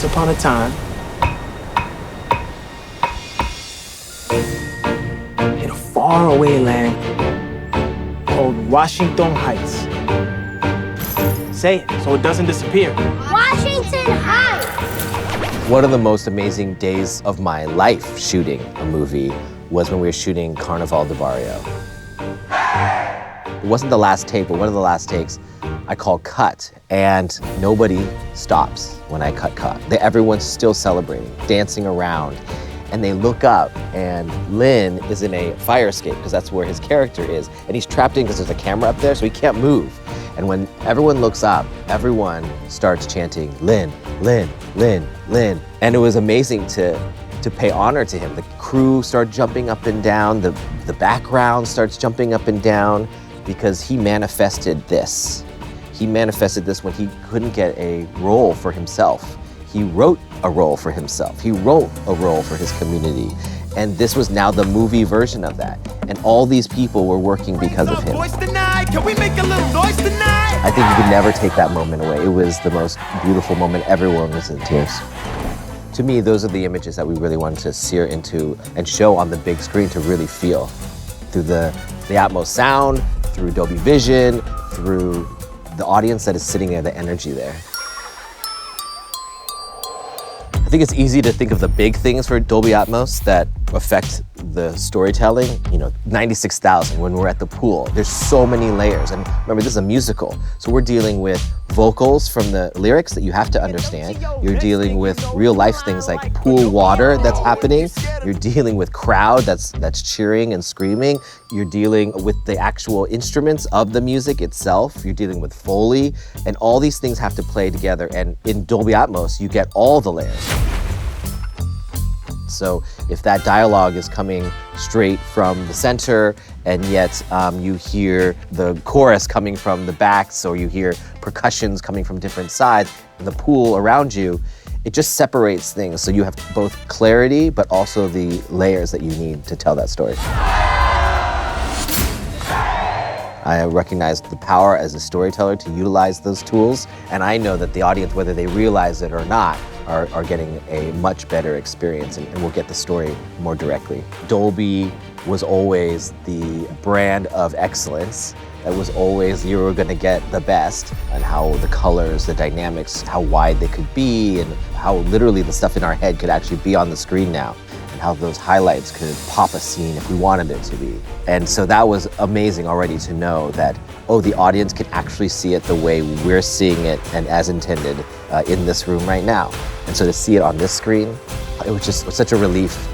once upon a time, in a faraway land called Washington Heights. Say it so it doesn't disappear. Washington Heights! One of the most amazing days of my life shooting a movie was when we were shooting Carnaval de Barrio. It wasn't the last take, but one of the last takes I called cut, and nobody stops when I cut. Everyone's still celebrating, dancing around, and they look up, and Lin is in a fire escape, because that's where his character is, and he's trapped in because there's a camera up there, so he can't move. And when everyone looks up, everyone starts chanting, Lin, Lin, Lin, Lin. And it was amazing to pay honor to him. The crew started jumping up and down, the background starts jumping up and down, because he manifested this. He manifested this when he couldn't get a role for himself. He wrote a role for himself. He wrote a role for his community. And this was now the movie version of that. And all these people were working because of him. Can we make a little noise tonight? I think you could never take that moment away. It was the most beautiful moment. Everyone was in tears. To me, those are the images that we really wanted to sear into and show on the big screen to really feel. Through the Atmos sound, through Dolby Vision, through the audience that is sitting there, the energy there. I think it's easy to think of the big things for Dolby Atmos that affect the storytelling. 96,000 when we're at the pool. There's so many layers. And remember, this is a musical. So we're dealing with vocals from the lyrics that you have to understand. You're dealing with real life things like pool water that's happening. You're dealing with crowd that's cheering and screaming. You're dealing with the actual instruments of the music itself. You're dealing with Foley. And all these things have to play together. And in Dolby Atmos, you get all the layers. So if that dialogue is coming straight from the center, and yet you hear the chorus coming from the backs, or you hear percussions coming from different sides, and the pool around you, it just separates things. So you have both clarity, but also the layers that you need to tell that story. I recognize the power as a storyteller to utilize those tools, and I know that the audience, whether they realize it or not, are getting a much better experience and will get the story more directly. Dolby was always the brand of excellence. That was always, you were gonna get the best, and how the colors, the dynamics, how wide they could be, and how literally the stuff in our head could actually be on the screen now, and how those highlights could pop a scene if we wanted it to be. And so that was amazing already to know that, oh, the audience can actually see it the way we're seeing it and as intended in this room right now. And so to see it on this screen, it was just such a relief.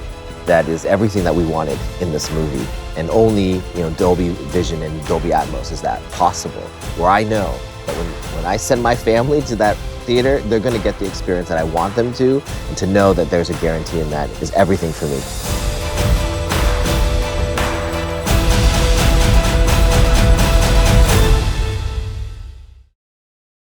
That is everything that we wanted in this movie. And only Dolby Vision and Dolby Atmos is that possible. Where I know that when I send my family to that theater, they're gonna get the experience that I want them to, and to know that there's a guarantee in that is everything for me.